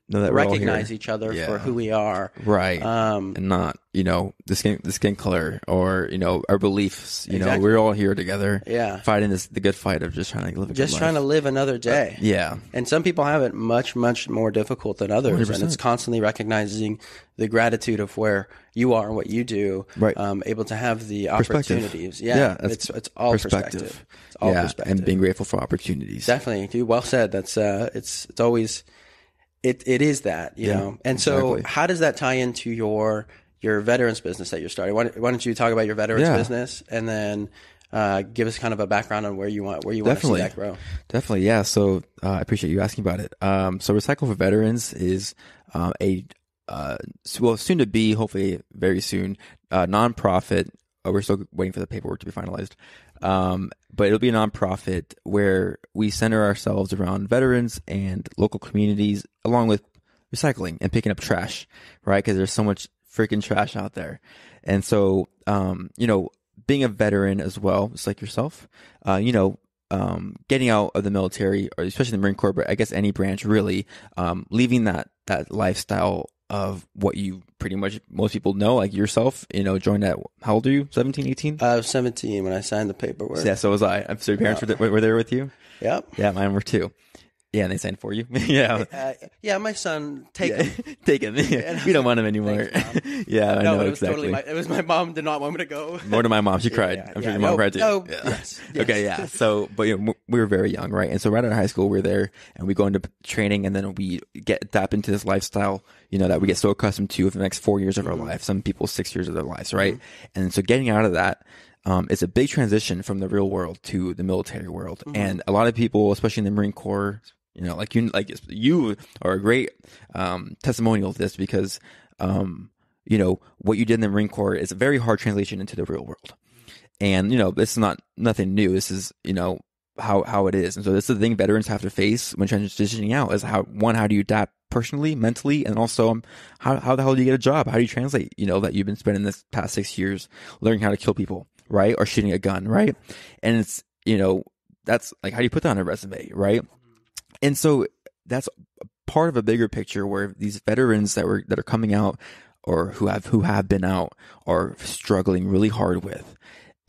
recognize each other for who we are, right? And not the skin color or our beliefs. Exactly. We're all here together, fighting the good fight of just trying to live a good life. Trying to live another day. And some people have it much more difficult than others, 100%. And it's constantly recognizing the gratitude of where you are and what you do, right? Able to have the opportunities. It's all perspective. It's all perspective, and being grateful for opportunities. Definitely, dude. Well said. That's it's always it is that know. And so, how does that tie into your veterans business that you're starting? Why don't you talk about your veterans business and then give us kind of a background on where you want to see that grow? Definitely, yeah. So I appreciate you asking about it. So Recycle for Veterans is soon to be, hopefully very soon, nonprofit. We're still waiting for the paperwork to be finalized. But it'll be a nonprofit where we center ourselves around veterans and local communities, along with recycling and picking up trash, right? Because there's so much freaking trash out there. And so, being a veteran as well, just like yourself, getting out of the military, or especially the Marine Corps, but I guess any branch really, leaving that lifestyle of what you pretty much most people know, like yourself, joined at, how old are you? 17, 18? I was 17 when I signed the paperwork. Yeah, so was I. I'm so your parents were there with you? Yep. Yeah, mine were too. Yeah, and they signed for you. Yeah. Yeah, my son, take him. Take him. We don't want him anymore. Thanks, Yeah, I know it was exactly. totally it was my mom did not want me to go. More to my mom. She cried. I'm sure your mom cried too. No, Yeah. yes. Okay, yeah. So, but we were very young, right? And so right out of high school, we're there and we go into training and then we tap into this lifestyle, that we get so accustomed to for the next 4 years of our life. Some people 6 years of their lives, right? And so getting out of that, it's a big transition from the real world to the military world. And a lot of people, especially in the Marine Corps, like you are a great testimonial of this because, what you did in the Marine Corps is a very hard translation into the real world. And, this is nothing new. This is, how it is. And so this is the thing veterans have to face when transitioning out is how do you adapt personally, mentally, and also how the hell do you get a job? How do you translate, that you've been spending this past 6 years learning how to kill people, right? Or shooting a gun, right? And it's, that's like, how do you put that on a resume, right? And so that's part of a bigger picture where these veterans that are coming out or who have been out are struggling really hard with.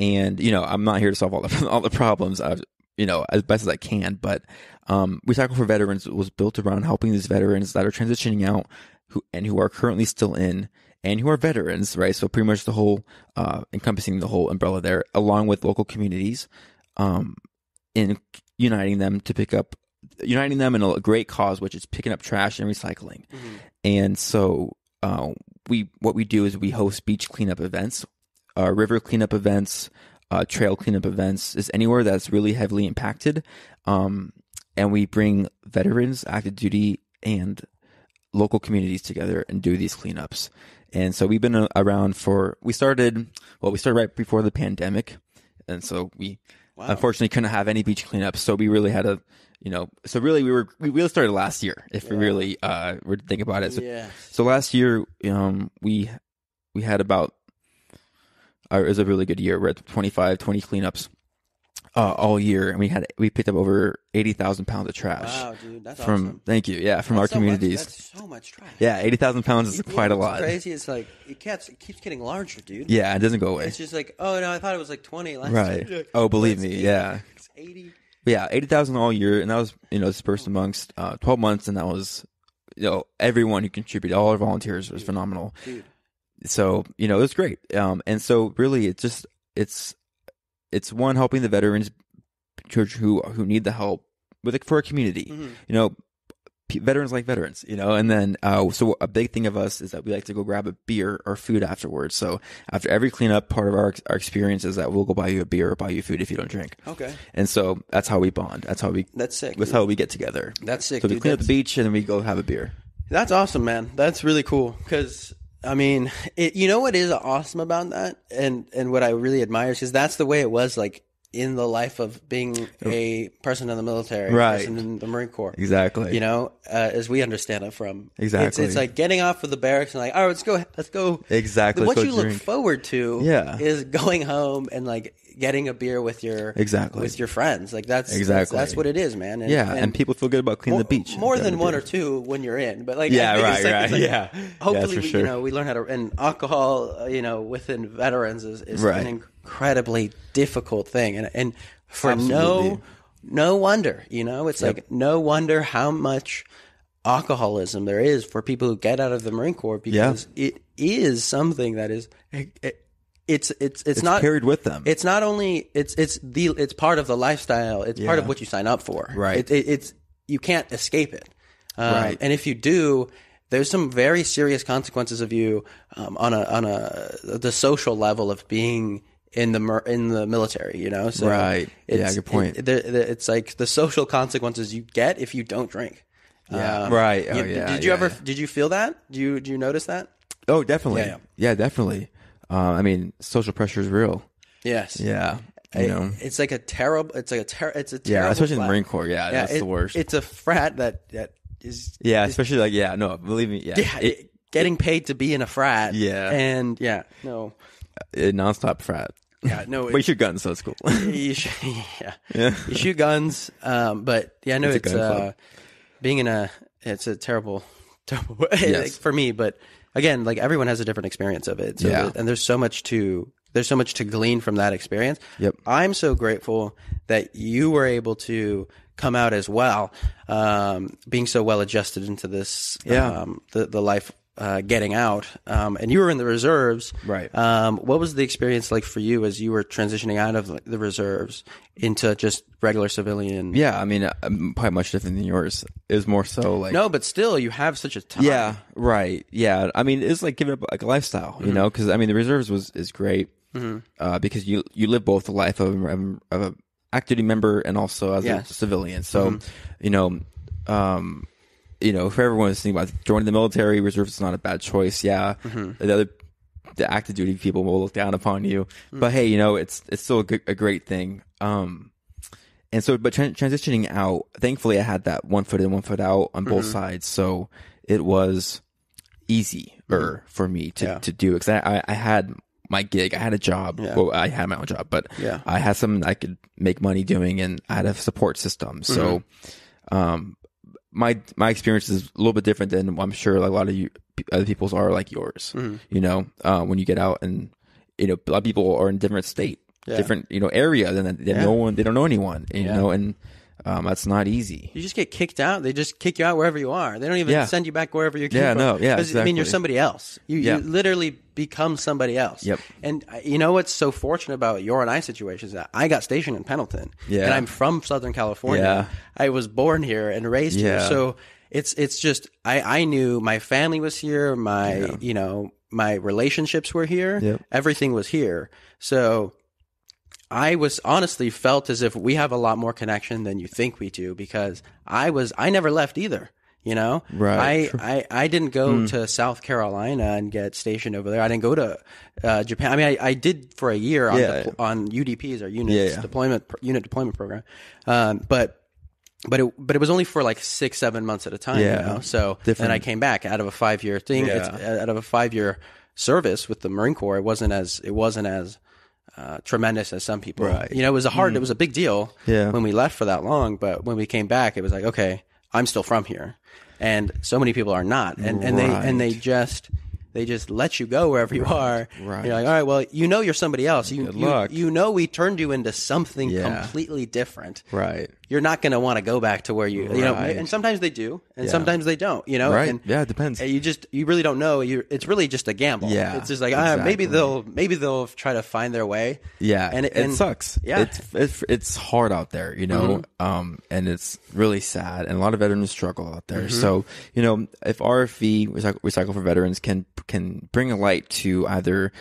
And, I'm not here to solve all the problems, as best as I can, but We Tackle for Veterans was built around helping these veterans that are transitioning out who are currently still in and who are veterans, right? So pretty much the whole, encompassing the whole umbrella there, along with local communities, in uniting them in a great cause, which is picking up trash and recycling. And so, what we do is we host beach cleanup events, river cleanup events, trail cleanup events, is anywhere that's really heavily impacted. And we bring veterans, active duty, and local communities together and do these cleanups. And so we've been around we started right before the pandemic. And so we unfortunately couldn't have any beach cleanups. So we really had to, so really we really started last year if we really, were to think about it. So last year, we had about, it was a really good year. We're at 20 cleanups all year, and we picked up over 80,000 pounds of trash. Wow, dude, that's awesome. Thank you, yeah, from our communities. That's so much trash. Yeah, 80,000 pounds is quite a lot. Crazy. It's like it keeps getting larger, dude. Yeah, it doesn't go away. It's just like, oh no, I thought it was like 20 last right. year. Oh, believe me, yeah. It's 80. Yeah, 80,000 all year, and that was dispersed amongst 12 months, and that was everyone who contributed, all our volunteers was phenomenal. Dude. So it was great. And so really, it's one, helping the veterans who need the help for a community. Veterans like veterans, and then so a big thing of us is that we like to go grab a beer or food afterwards. So after every cleanup, part of our experience is that we'll go buy you a beer or buy you food if you don't drink. Okay. And so that's how we bond. That's sick. That's how we get together. That's sick. So we clean up the beach and then we go have a beer. That's awesome, man. That's really cool because. I mean, what is awesome about that, and what I really admire is because that's the way it was like in the life of being a person in the military, right? Person in the Marine Corps, exactly. As we understand it from exactly, it's like getting off of the barracks and like, all right, let's go. Exactly. What you look forward to, is going home and like getting a beer with your friends. Like that's what it is, man. And people feel good about cleaning the beach. More than one or two when you're in, but like right. Hopefully, we learn how to. And alcohol, within veterans is an incredibly difficult thing, and for absolutely. no wonder, it's like no wonder how much alcoholism there is for people who get out of the Marine Corps because it is something that is. It's not carried with them. It's not only it's part of the lifestyle. It's part of what you sign up for. Right. It's you can't escape it. Right. And if you do, there's some very serious consequences of you on the social level of being in the military. So right. Good point. It's like the social consequences you get if you don't drink. Yeah. Right. Oh, Did you feel that? Did you notice that? Oh, definitely. Yeah, definitely. I mean, social pressure is real. Yes. Yeah. It's like a terrible. It's a terrible. Yeah, especially frat. in the Marine Corps. Yeah, that's the worst. It's a frat that is. Yeah, especially like no, believe me. Yeah, getting paid to be in a frat. Yeah, and nonstop frat. Yeah, no. But you shoot guns, so it's cool. You shoot guns. But it's being in a. It's a terrible for me, but. Again, like everyone has a different experience of it. So and there's so much to glean from that experience. Yep. I'm so grateful that you were able to come out as well, being so well adjusted into this, the life getting out. And you were in the reserves. Right. What was the experience like for you as you were transitioning out of the reserves into just regular civilian? Yeah, I mean, probably much different than yours. It was more so like... No, but still, you have such a time. Yeah, right. Yeah, I mean, it's like giving up like a lifestyle, you know, because I mean, the reserves is great because you live both the life of a active duty member and also as a civilian. So, you know, if everyone is thinking about joining the military, reserves is not a bad choice. Yeah, the active duty people will look down upon you, but hey, it's still a great thing. And so, but transitioning out, thankfully, I had that 1 foot in, 1 foot out on both sides, so it was easier for me to do because I had my gig, I had a job. Yeah. Well, I had my own job, but I had something I could make money doing, and I had a support system. So, my experience is a little bit different than I'm sure like a lot of other people's are like yours. When you get out, and a lot of people are in different state, different area, then they don't know anyone, and that's not easy. You just get kicked out. They just kick you out wherever you are. They don't even send you back wherever you came from. Exactly. I mean, you're somebody else. You literally become somebody else. Yep. And what's so fortunate about your and I situation is that I got stationed in Pendleton. Yeah. And I'm from Southern California. Yeah. I was born here and raised here. So it's just I knew my family was here. My my relationships were here. Yep. Everything was here. So I was honestly felt as if we have a lot more connection than you think we do, because I never left either. Right. I didn't go to South Carolina and get stationed over there. I didn't go to Japan. I mean, I did for a year on UDPs, our unit deployment program. But it was only for like 6-7 months at a time. So then I came back out of a 5-year thing. It's out of a 5-year service with the Marine Corps. It wasn't as tremendous as some people. Right. It was it was a big deal when we left for that long, but when we came back, it was like, okay, I'm still from here. And so many people are not. And they just let you go wherever you are. Right. You're like, all right, well, you're somebody else. Good luck. We turned you into something completely different. Right. You're not going to want to go back to where and sometimes they do, and sometimes they don't, Right. And it depends. You really don't know. It's really just a gamble. Yeah. It's just like, maybe they'll try to find their way. Yeah. And it sucks. Yeah. It's hard out there, and it's really sad. And a lot of veterans struggle out there. So, if RFV, Recycle for Veterans, can bring a light to either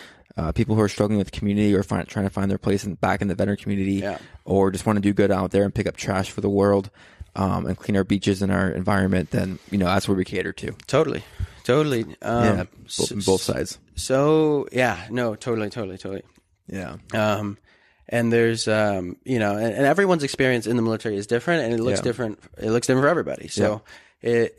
people who are struggling with community or trying to find their place back in the veteran community, or just want to do good out there and pick up trash for the world, and clean our beaches and our environment, then that's what we cater to. Totally. Both sides. So totally. Yeah. And there's and everyone's experience in the military is different, and it looks different. It looks different for everybody. So it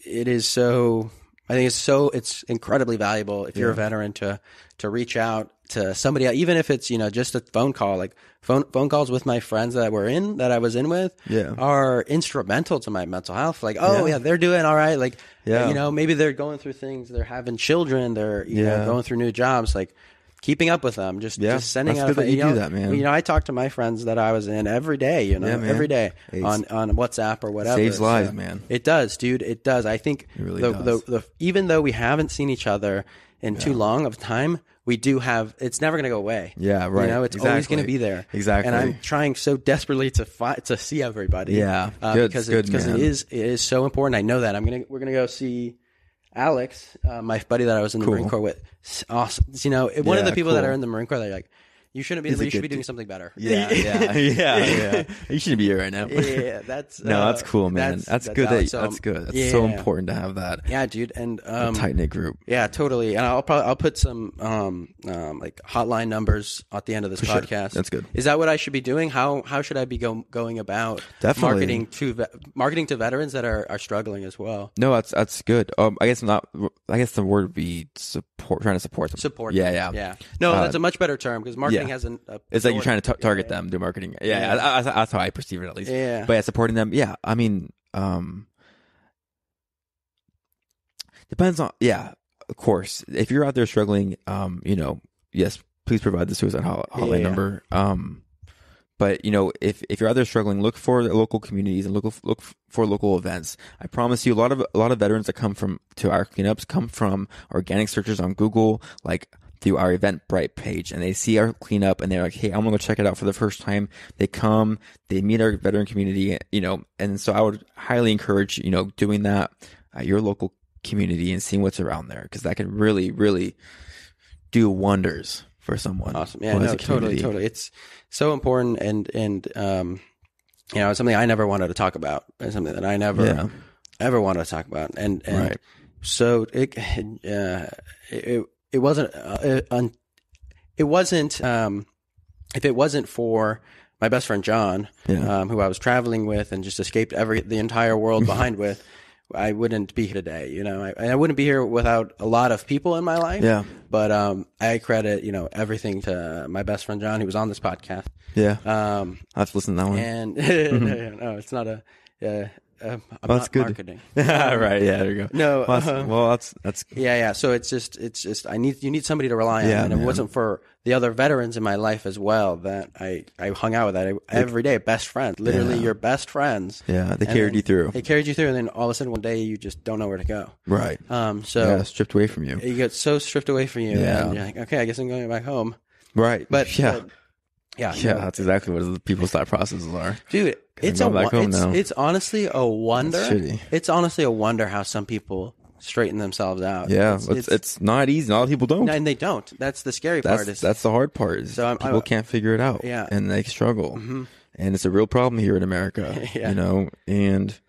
is so. I think it's incredibly valuable if you're a veteran to reach out to somebody, even if it's, just a phone call. Like phone calls with my friends that I was in with are instrumental to my mental health. Like, they're doing all right. Like, maybe they're going through things, they're having children, they're, going through new jobs, like keeping up with them, just sending out. That's good that you do that, man. I talk to my friends that I was in every day, every day on WhatsApp or whatever. Saves lives, man. It does, dude. It does. I think it really does. Even though we haven't seen each other in too long of time, we do have. It's never going to go away. Yeah, right. It's always going to be there. Exactly. And I'm trying so desperately to see everybody. Yeah, because it is so important. I know that. We're gonna go see Alex, my buddy that I was in the Marine Corps with. Awesome. One of the people that are in the Marine Corps, they're like, you shouldn't be. You should be doing something better. Yeah. You shouldn't be here right now. Yeah, that's that's cool, man. That's good. That's good. That's so important to have that. Yeah, dude, and a tight knit group. Yeah, totally. And I'll put some like hotline numbers at the end of this podcast. Sure. That's good. Is that what I should be doing? How should I be going about marketing to veterans that are struggling as well? No, that's good. I guess the word would be support. Trying to support them. Support. Yeah. No, that's a much better term, because marketing has it's like you're trying to target them, do marketing. That's how I perceive it, at least. Yeah. But supporting them. Yeah. I mean, depends on. Yeah. Of course, if you're out there struggling, yes, please provide the suicide hotline number. But if you're out there struggling, look for the local communities and look for local events. I promise you, a lot of veterans that come to our cleanups come from organic searches on Google, like through our Eventbrite page, and they see our cleanup and they're like, hey, I'm gonna go check it out for the first time. They come, they meet our veteran community, and so I would highly encourage doing that at your local community and seeing what's around there, because that can really, really do wonders for someone. Awesome. Yeah, no, totally. It's so important, and it's something I never wanted to talk about. It's something that I never ever wanted to talk about, and right. So it wasn't if it wasn't for my best friend John, who I was traveling with and just escaped the entire world behind with, I wouldn't be here today. I wouldn't be here without a lot of people in my life. Yeah. But I credit everything to my best friend John, who was on this podcast. Yeah. I'll have to listen to that one. And no, it's not I'm that's not good. Marketing. Right. Yeah. There you go. No. That's yeah. So it's just you need somebody to rely on, and if it wasn't for the other veterans in my life as well that I hung out with every day, best friends, literally your best friends. Yeah. They carried you through. They carried you through, and then all of a sudden one day you just don't know where to go. Right. So stripped away from you. You get so stripped away from you. Yeah. And you're like, okay, I guess I'm going back home. Right. But yeah. That's exactly what the people's thought processes are. Dude, it's honestly a wonder. It's honestly a wonder how some people straighten themselves out. Yeah, it's not easy. A lot of people don't. And they don't. That's the scary part. That's the hard part. People can't figure it out. Yeah. And they struggle. Mm-hmm. And it's a real problem here in America. Yeah. And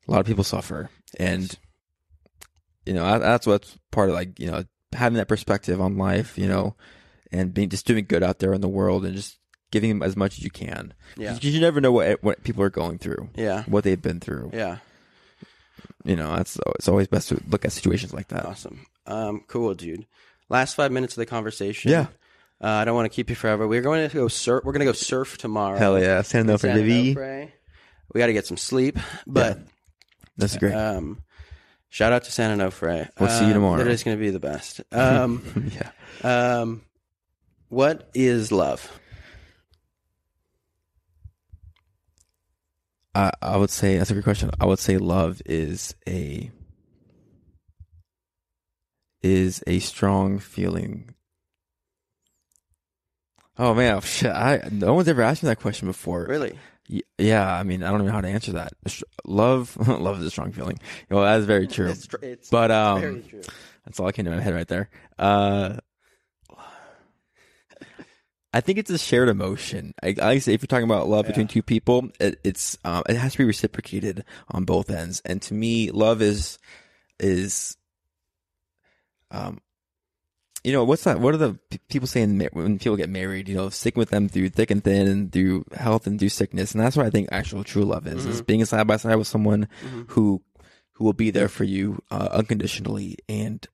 a lot of people suffer. And that's what's part of having that perspective on life, and just doing good out there in the world and just giving them as much as you can. Yeah. Because you never know what people are going through. Yeah. What they've been through. Yeah. It's always best to look at situations like that. Awesome. Cool, dude. Last 5 minutes of the conversation. Yeah. I don't want to keep you forever. We're going to go surf. We're going to go surf tomorrow. Hell yeah. San Onofre. We got to get some sleep, but that's great. Shout out to San Onofre. We'll see you tomorrow. It is going to be the best. Yeah. What is love? I would say that's a good question. I would say love is a strong feeling. Oh man, shit! No one's ever asked me that question before. Really? Yeah. I mean, I don't know how to answer that. Love is a strong feeling. Well, that's very true. It's very true. That's all I came to my head right there. I think it's a shared emotion. I say if you're talking about love between two people, it has to be reciprocated on both ends. And to me, love is what's that? What are the people saying when people get married? Sticking with them through thick and thin and through health and through sickness. And that's what I think actual true love is being side by side with someone who will be there for you unconditionally and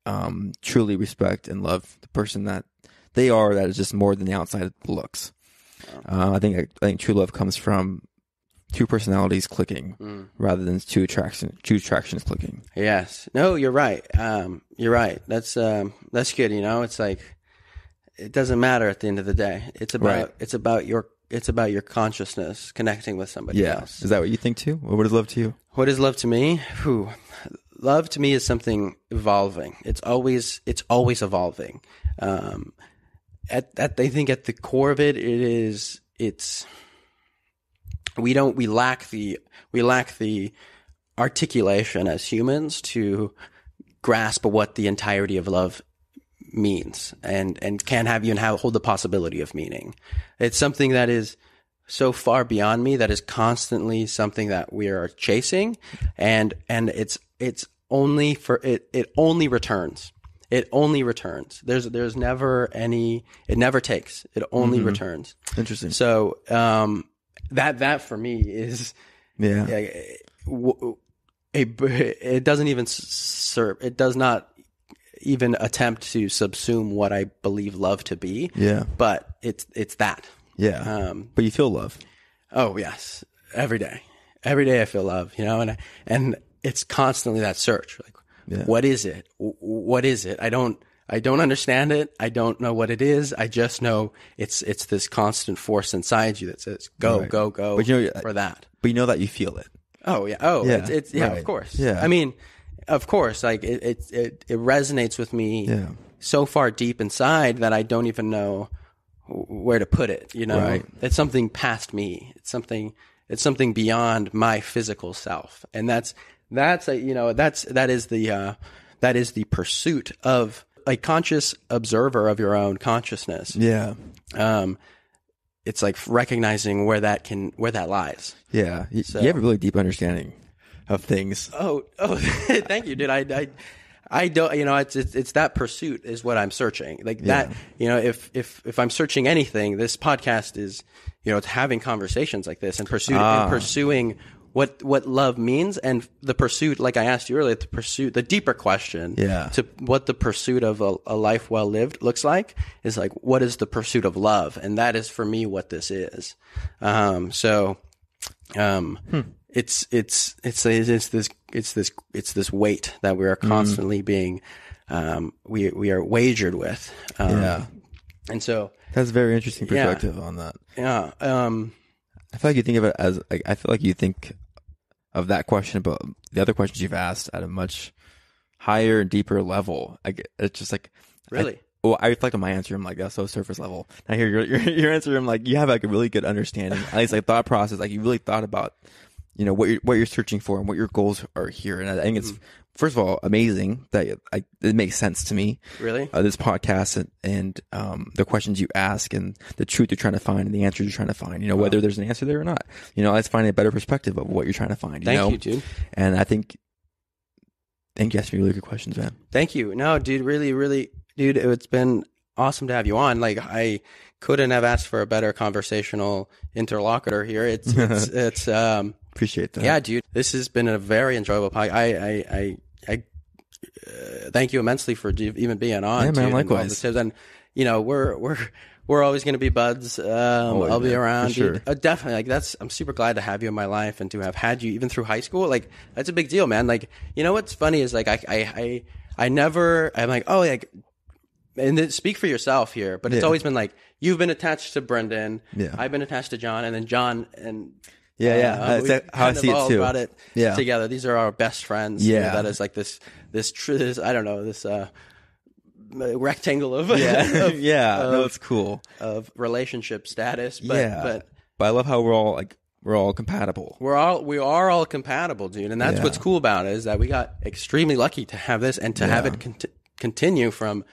truly respect and love the person that they are, that is just more than the outside looks. I think true love comes from two personalities clicking rather than two attractions clicking. Yes. No, you're right. You're right. That's good. It's like, it doesn't matter at the end of the day. It's about your consciousness connecting with somebody else. Is that what you think too? What is love to you? What is love to me? Love to me is something evolving. It's always evolving. I think at the core of we lack the articulation as humans to grasp what the entirety of love means and can't hold the possibility of meaning. It's something that is so far beyond me, that is constantly something that we are chasing, and it's only for it only returns. It only returns. There's never any. It never takes. It only returns. Interesting. So that for me is it doesn't even serve. It does not even attempt to subsume what I believe love to be. Yeah. But it's that. Yeah. But you feel love. Oh yes, every day. Every day I feel love. And it's constantly that search. Like, what is it? What is it? I don't I don't understand it. I don't know what it is. I just know it's this constant force inside you that says, go, Right. go, go But you know, for that. But you know that you feel it. Oh yeah. Oh, Yeah, it's yeah, right. of course. Yeah. I mean, of course, like it resonates with me Yeah. so far deep inside that I don't even know where to put it. You know, Right. it's something past me. It's something beyond my physical self, and that is the pursuit of a conscious observer of your own consciousness. Yeah. It's like recognizing where that lies. Yeah. You have a really deep understanding of things. Oh, thank you, dude. I don't, it's that pursuit is what I'm searching. Like that, if I'm searching anything, this podcast is, it's having conversations like this and pursuing what love means, and the pursuit, like I asked you earlier, the deeper question to what the pursuit of a life well lived looks like is like, what is the pursuit of love? And that is for me what this is. It's this weight that we are constantly being, we are wagered with. And so that's a very interesting perspective on that. Yeah. I feel like you think of it as, like, I feel like you think of that question, but the other questions you've asked at a much higher and deeper level. It's just like, really? I reflect on my answer. I'm like, that's so surface level. I hear your answer. I'm like, you have like a really good understanding, at least like thought process. Like you really thought about, what you're searching for and what your goals are here. And I think it's, first of all, amazing that it makes sense to me. Really? This podcast and the questions you ask and the truth you're trying to find and the answers you're trying to find, whether there's an answer there or not. Let's find a better perspective of what you're trying to find. Thank you, dude. And I think you asked me really good questions, man. Thank you. No, dude, really, really, dude, it's been awesome to have you on. Like, I couldn't have asked for a better conversational interlocutor here. It's appreciate that. Yeah, dude, this has been a very enjoyable podcast. I thank you immensely for even being on. Yeah, man, dude, likewise. And we're always going to be buds. I'll be around. Sure. Dude. Definitely. Like I'm super glad to have you in my life and to have had you even through high school. Like that's a big deal, man. Like, what's funny is like, I'm like, oh, like, and then speak for yourself here, but it's always been like, you've been attached to Brendan. Yeah. I've been attached to John, and then John and, that's how I see it too. Brought it together. These are our best friends. Yeah. That is like this I don't know, this rectangle of no, it's cool of relationship status. But I love how we're all compatible. We are all compatible, dude, and that's what's cool about it is that we got extremely lucky to have this and to have it continue from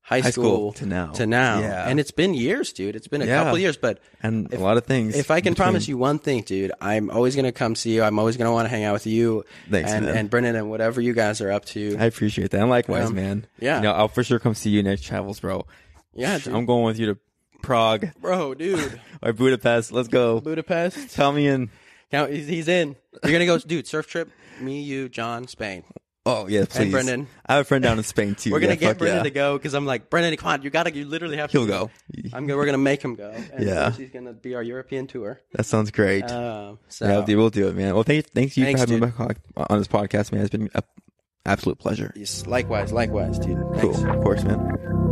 high school to now. Yeah. And it's been years, dude. It's been a couple years, and a lot of things. If I can promise you one thing, dude, I'm always going to come see you. I'm always going to want to hang out with you. Thanks, man. And Brendan and whatever you guys are up to. I appreciate that. And likewise, man. Yeah. I'll for sure come see you next travels, bro. Yeah, dude. I'm going with you to Prague. Bro, dude. Or Budapest. Let's go. Budapest. Tell me in. He's in. You're going to go, dude, surf trip. Me, you, John, Spain. Oh, yeah, please. And Brendan. I have a friend down in Spain, too. We're going to get Brendan to go because I'm like, Brendan, come on. You literally have to. He'll go. We're going to make him go. And yeah. He's going to be our European tour. That sounds great. Yeah, we'll do it, man. Well, thanks you for having me back on this podcast, man. It's been an absolute pleasure. Yes, likewise, dude. Thanks. Cool. Of course, man.